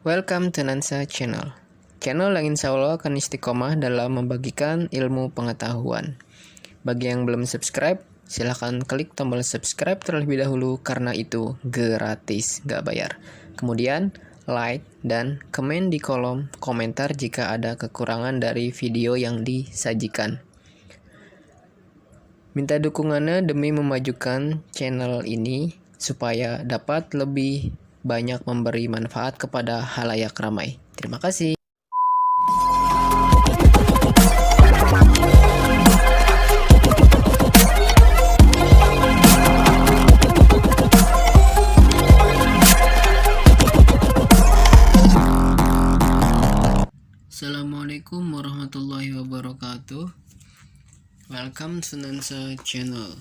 Welcome to Nansa Channel. Channel yang insya Allah akan istiqomah dalam membagikan ilmu pengetahuan. Bagi yang belum subscribe, silahkan klik tombol subscribe terlebih dahulu karena itu gratis, gak bayar. Kemudian, like dan komen di kolom komentar jika ada kekurangan dari video yang disajikan. Minta dukungannya demi memajukan channel ini supaya dapat lebih banyak memberi manfaat kepada halayak ramai. Terima kasih. Assalamualaikum warahmatullahi wabarakatuh. Welcome to Nansa Channel.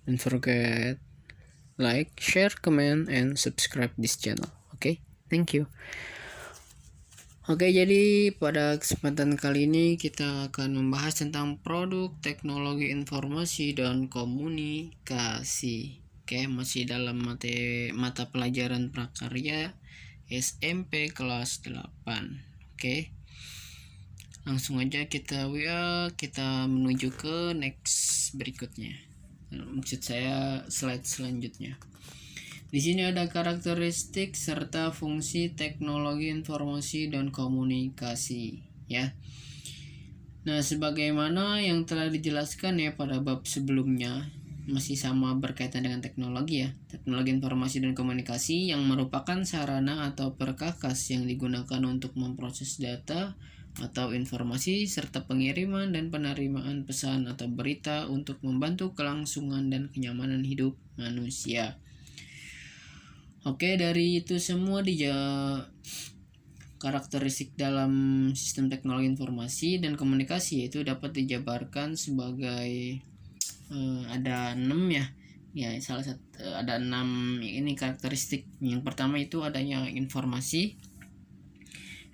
Don't forget like, share, comment, and subscribe this channel. Okay, thank you. Oke, jadi pada kesempatan kali ini kita akan membahas tentang produk teknologi informasi dan komunikasi. Oke, masih dalam mata pelajaran prakarya SMP kelas 8. Oke, langsung aja kita menuju ke next berikutnya. Maksud saya slide selanjutnya. Di sini ada karakteristik serta fungsi teknologi informasi dan komunikasi, ya. Nah, sebagaimana yang telah dijelaskan ya pada bab sebelumnya, masih sama berkaitan dengan teknologi ya. Teknologi informasi dan komunikasi yang merupakan sarana atau perkakas yang digunakan untuk memproses data atau informasi serta pengiriman dan penerimaan pesan atau berita untuk membantu kelangsungan dan kenyamanan hidup manusia. Oke, dari itu semua karakteristik dalam sistem teknologi informasi dan komunikasi itu dapat dijabarkan sebagai ada 6 ya. Ya, salah satu ada 6 ini karakteristik. Yang pertama itu adanya informasi.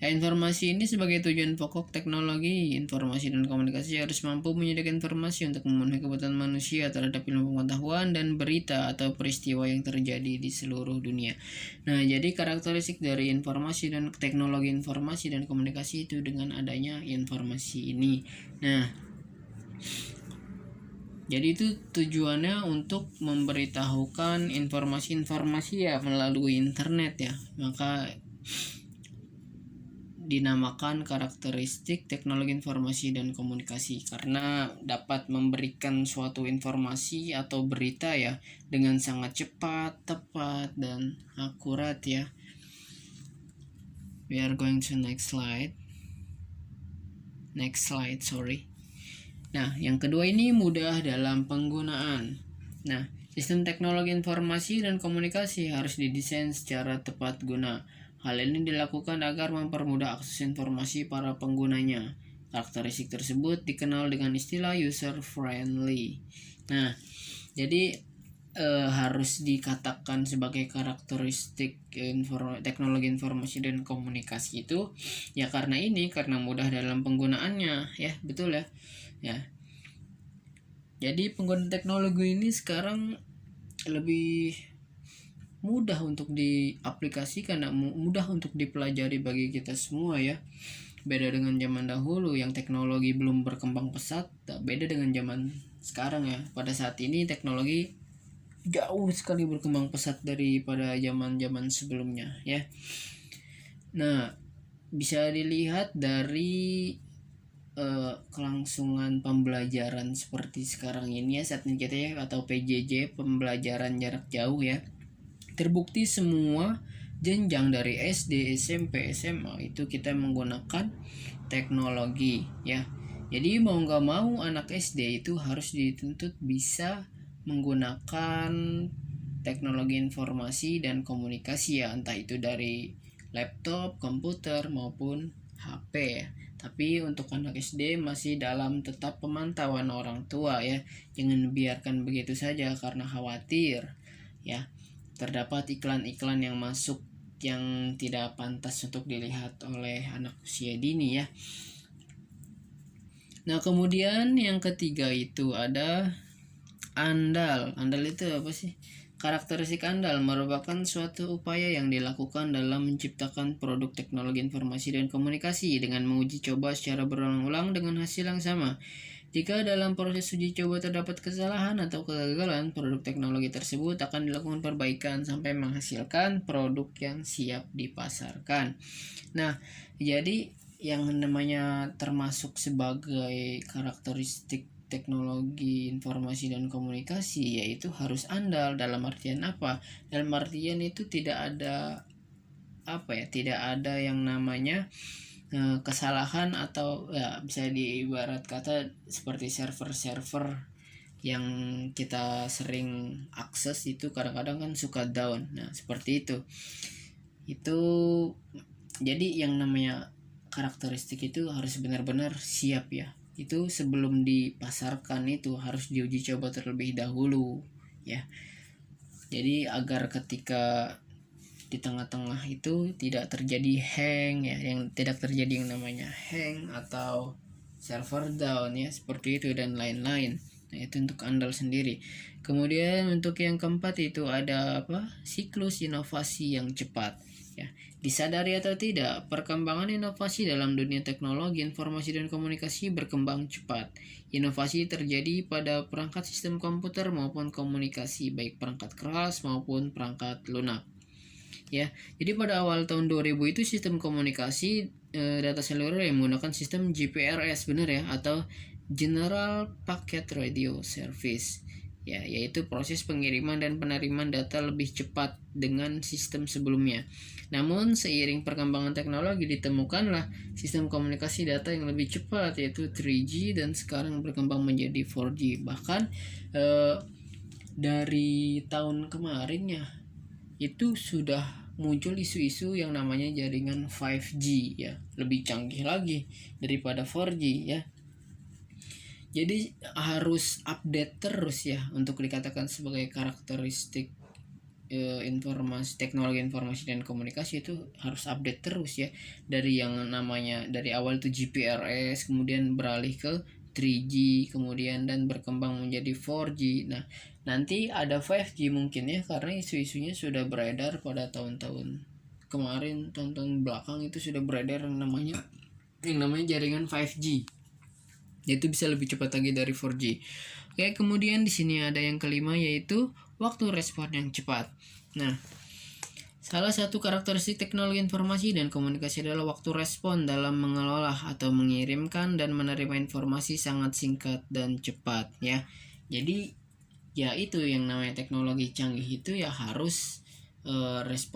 Ya, informasi ini sebagai tujuan pokok teknologi informasi dan komunikasi harus mampu menyediakan informasi untuk memenuhi kebutuhan manusia terhadap ilmu pengetahuan dan berita atau peristiwa yang terjadi di seluruh dunia. Nah, jadi karakteristik dari informasi dan teknologi informasi dan komunikasi itu dengan adanya informasi ini. Nah, jadi itu tujuannya untuk memberitahukan informasi-informasi ya melalui internet ya. Maka dinamakan karakteristik teknologi informasi dan komunikasi karena dapat memberikan suatu informasi atau berita ya dengan sangat cepat, tepat, dan akurat ya. We are going to next slide. Nah, yang kedua ini mudah dalam penggunaan. Nah, sistem teknologi informasi dan komunikasi harus didesain secara tepat guna. Hal ini dilakukan agar mempermudah akses informasi para penggunanya. Karakteristik tersebut dikenal dengan istilah user friendly. Nah, jadi harus dikatakan sebagai karakteristik teknologi informasi dan komunikasi itu ya karena mudah dalam penggunaannya ya, betul ya. Ya. Jadi penggunaan teknologi ini sekarang lebih mudah untuk diaplikasikan, mudah untuk dipelajari bagi kita semua ya. Beda dengan zaman dahulu yang teknologi belum berkembang pesat, beda dengan zaman sekarang ya. Pada saat ini teknologi jauh sekali berkembang pesat daripada zaman-zaman sebelumnya ya. Nah, bisa dilihat dari kelangsungan pembelajaran seperti sekarang ini ya, saat ini kita ya, atau PJJ, pembelajaran jarak jauh ya. Terbukti semua jenjang dari SD, SMP, SMA itu kita menggunakan teknologi ya. Jadi mau nggak mau anak SD itu harus dituntut bisa menggunakan teknologi informasi dan komunikasi ya, entah itu dari laptop, komputer maupun HP ya. Tapi untuk anak SD masih dalam tetap pemantauan orang tua ya. Jangan biarkan begitu saja karena khawatir ya terdapat iklan-iklan yang masuk yang tidak pantas untuk dilihat oleh anak usia dini ya. Nah, kemudian yang ketiga itu ada andal. Andal itu apa sih? Karakteristik andal merupakan suatu upaya yang dilakukan dalam menciptakan produk teknologi informasi dan komunikasi dengan menguji coba secara berulang-ulang dengan hasil yang sama. Jika dalam proses uji coba terdapat kesalahan atau kegagalan, produk teknologi tersebut akan dilakukan perbaikan sampai menghasilkan produk yang siap dipasarkan. Nah, jadi yang namanya termasuk sebagai karakteristik teknologi informasi dan komunikasi yaitu harus andal. Dalam artian apa? Dalam artian itu tidak ada tidak ada yang namanya kesalahan atau ya bisa diibarat kata seperti server-server yang kita sering akses itu kadang-kadang kan suka down. Nah, seperti itu. Itu jadi yang namanya karakteristik itu harus benar-benar siap ya. Itu sebelum dipasarkan itu harus diuji coba terlebih dahulu ya. Jadi agar ketika di tengah-tengah itu tidak terjadi hang ya, yang tidak terjadi yang namanya hang atau server down ya, seperti itu dan lain-lain. Nah, itu untuk andal sendiri. Kemudian untuk yang keempat itu ada siklus inovasi yang cepat ya. Disadari atau tidak, perkembangan inovasi dalam dunia teknologi, informasi dan komunikasi berkembang cepat. Inovasi terjadi pada perangkat sistem komputer maupun komunikasi, baik perangkat keras maupun perangkat lunak. Ya, jadi pada awal tahun 2000 itu sistem komunikasi data seluler yang menggunakan sistem GPRS, benar ya, atau General Packet Radio Service. Ya, yaitu proses pengiriman dan penerimaan data lebih cepat dengan sistem sebelumnya. Namun seiring perkembangan teknologi ditemukanlah sistem komunikasi data yang lebih cepat yaitu 3G dan sekarang berkembang menjadi 4G. Bahkan dari tahun kemarin ya itu sudah muncul isu-isu yang namanya jaringan 5G ya, lebih canggih lagi daripada 4G ya. Jadi harus update terus ya untuk dikatakan sebagai karakteristik informasi teknologi informasi dan komunikasi itu harus update terus ya, dari yang namanya dari awal itu GPRS kemudian beralih ke 3G kemudian dan berkembang menjadi 4G. Nah, nanti ada 5G mungkin ya, karena isu-isunya sudah beredar pada tahun-tahun kemarin, tahun-tahun belakang itu sudah beredar yang namanya jaringan 5G. Itu bisa lebih cepat lagi dari 4G. Oke, kemudian di sini ada yang kelima yaitu waktu respon yang cepat. Nah, salah satu karakteristik teknologi informasi dan komunikasi adalah waktu respon dalam mengelola atau mengirimkan dan menerima informasi sangat singkat dan cepat ya. Jadi ya itu yang namanya teknologi canggih itu ya harus harus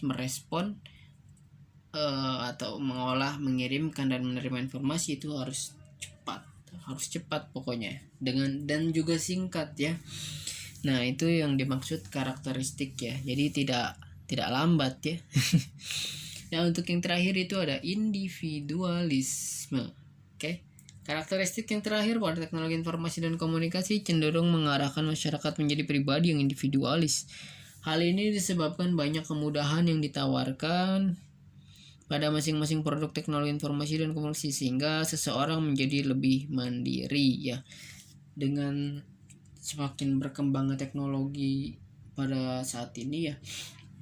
merespon atau mengolah, mengirimkan dan menerima informasi itu harus cepat pokoknya dan juga singkat ya. Nah, itu yang dimaksud karakteristik ya. Jadi tidak lambat ya. Nah, untuk yang terakhir itu ada individualisme. Oke. Karakteristik yang terakhir pada teknologi informasi dan komunikasi cenderung mengarahkan masyarakat menjadi pribadi yang individualis. Hal ini disebabkan banyak kemudahan yang ditawarkan pada masing-masing produk teknologi informasi dan komunikasi sehingga seseorang menjadi lebih mandiri ya. Dengan semakin berkembangnya teknologi pada saat ini ya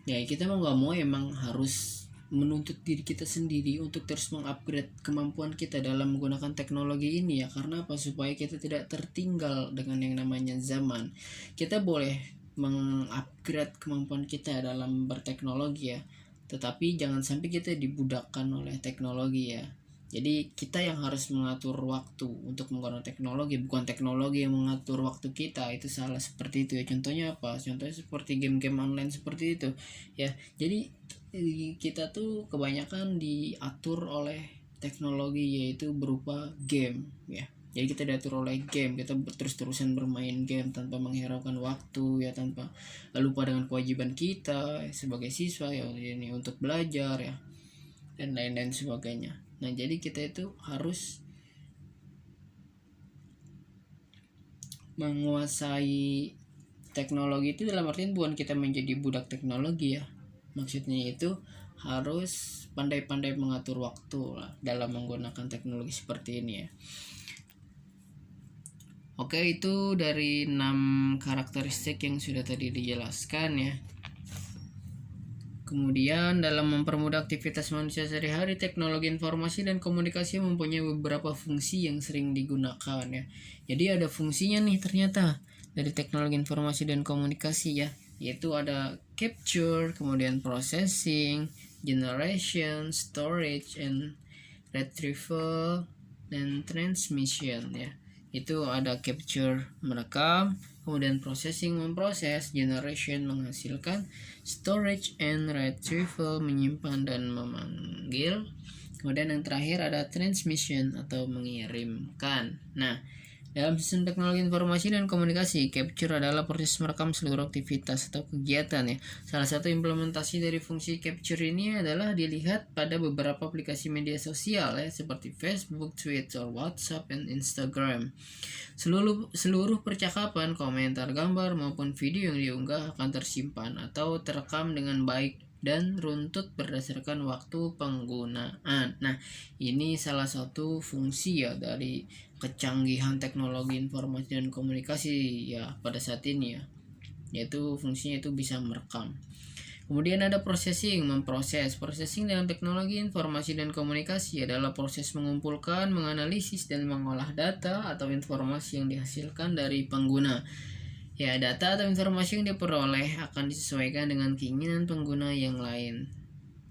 kita mau nggak mau emang harus menuntut diri kita sendiri untuk terus mengupgrade kemampuan kita dalam menggunakan teknologi ini ya. Karena apa? Supaya kita tidak tertinggal dengan yang namanya zaman. Kita boleh mengupgrade kemampuan kita dalam berteknologi ya, tetapi jangan sampai kita dibudakkan oleh teknologi ya. Jadi kita yang harus mengatur waktu untuk menggunakan teknologi, bukan teknologi yang mengatur waktu kita. Itu salah seperti itu ya. Contohnya apa? Contohnya seperti game-game online seperti itu ya. Jadi kita tuh kebanyakan diatur oleh teknologi yaitu berupa game ya. Jadi kita diatur oleh game, kita terus-terusan bermain game tanpa menghiraukan waktu ya, tanpa lupa dengan kewajiban kita sebagai siswa ya, ini untuk belajar ya dan lain-lain sebagainya. Nah, jadi kita itu harus menguasai teknologi itu dalam artian bukan kita menjadi budak teknologi ya. Maksudnya itu harus pandai-pandai mengatur waktu lah dalam menggunakan teknologi seperti ini ya. Oke, itu dari 6 karakteristik yang sudah tadi dijelaskan ya. Kemudian dalam mempermudah aktivitas manusia sehari-hari, teknologi informasi dan komunikasi mempunyai beberapa fungsi yang sering digunakan ya. Jadi ada fungsinya nih ternyata dari teknologi informasi dan komunikasi ya, yaitu ada capture, kemudian processing, generation, storage, and retrieval, dan transmission ya. Itu ada capture, merekam, kemudian processing, memproses, generation, menghasilkan, storage and retrieval, menyimpan dan memanggil, kemudian yang terakhir ada transmission atau mengirimkan. Nah, dalam sistem teknologi informasi dan komunikasi, capture adalah proses merekam seluruh aktivitas atau kegiatan ya. Salah satu implementasi dari fungsi capture ini adalah dilihat pada beberapa aplikasi media sosial ya, seperti Facebook, Twitter, WhatsApp, dan Instagram. Seluruh percakapan, komentar, gambar, maupun video yang diunggah akan tersimpan atau terekam dengan baik dan runtut berdasarkan waktu penggunaan. Nah, ini salah satu fungsi ya dari kecanggihan teknologi informasi dan komunikasi ya pada saat ini ya, yaitu fungsinya itu bisa merekam. Kemudian ada processing, memproses. Processing dalam teknologi informasi dan komunikasi adalah proses mengumpulkan, menganalisis, dan mengolah data atau informasi yang dihasilkan dari pengguna. Ya, data atau informasi yang diperoleh akan disesuaikan dengan keinginan pengguna yang lain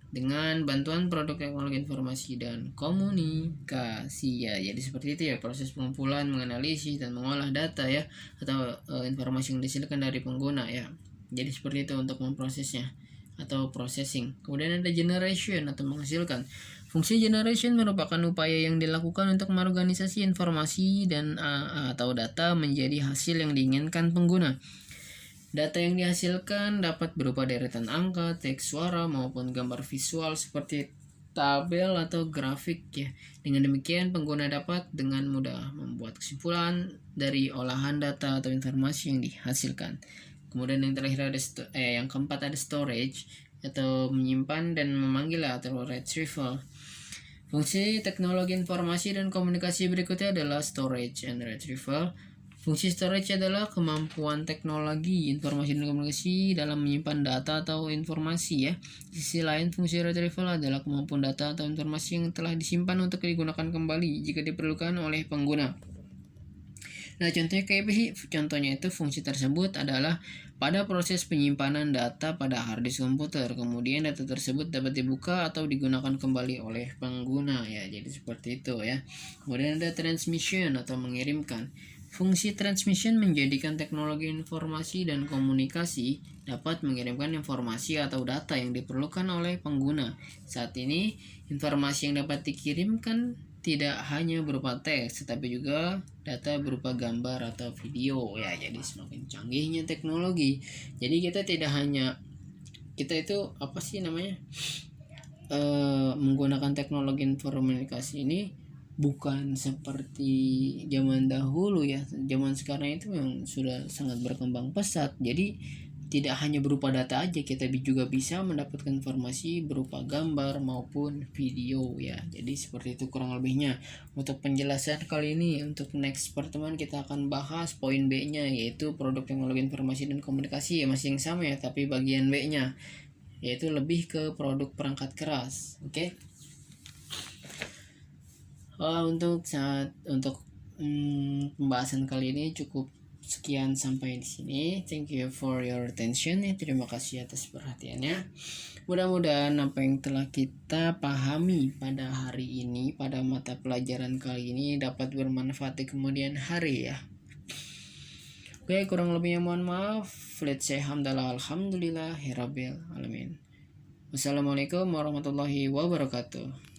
dengan bantuan produk teknologi informasi dan komunikasi ya. Jadi seperti itu ya proses pengumpulan, menganalisis, dan mengolah data ya atau informasi yang dihasilkan dari pengguna ya. Jadi seperti itu untuk memprosesnya atau processing. Kemudian ada generation atau menghasilkan. Fungsi generation merupakan upaya yang dilakukan untuk mengorganisasi informasi dan atau data menjadi hasil yang diinginkan pengguna. Data yang dihasilkan dapat berupa deretan angka, teks, suara, maupun gambar visual seperti tabel atau grafik ya. Dengan demikian pengguna dapat dengan mudah membuat kesimpulan dari olahan data atau informasi yang dihasilkan. Kemudian yang terakhir ada yang keempat ada storage atau menyimpan dan memanggil atau retrieval. Fungsi teknologi informasi dan komunikasi berikutnya adalah storage and retrieval. Fungsi storage adalah kemampuan teknologi informasi dan komunikasi dalam menyimpan data atau informasi ya. Di sisi lain, fungsi retrieval adalah kemampuan data atau informasi yang telah disimpan untuk digunakan kembali jika diperlukan oleh pengguna. Nah, contohnya itu fungsi tersebut adalah pada proses penyimpanan data pada hard disk komputer. Kemudian data tersebut dapat dibuka atau digunakan kembali oleh pengguna ya. Jadi seperti itu ya. Kemudian ada transmission atau mengirimkan. Fungsi transmission menjadikan teknologi informasi dan komunikasi dapat mengirimkan informasi atau data yang diperlukan oleh pengguna. Saat ini, informasi yang dapat dikirimkan tidak hanya berupa teks, tetapi juga data berupa gambar atau video ya. Jadi semakin canggihnya teknologi. Jadi kita tidak hanya menggunakan teknologi informasi ini bukan seperti zaman dahulu ya. Zaman sekarang itu memang sudah sangat berkembang pesat. Jadi tidak hanya berupa data aja, kita juga bisa mendapatkan informasi berupa gambar maupun video ya. Jadi seperti itu kurang lebihnya. Untuk penjelasan kali ini, untuk next pertemuan kita akan bahas poin B-nya, yaitu produk teknologi informasi dan komunikasi ya, masih yang sama ya, tapi bagian B-nya yaitu lebih ke produk perangkat keras. Oke. Untuk pembahasan kali ini cukup sekian sampai di sini. Thank you for your attention ya. Terima kasih atas perhatiannya. Mudah-mudahan apa yang telah kita pahami pada hari ini, pada mata pelajaran kali ini dapat bermanfaat di kemudian hari ya. Oke, kurang lebihnya mohon maaf. Let's say hamdalah alhamdulillahirabbil alamin. Wassalamualaikum warahmatullahi wabarakatuh.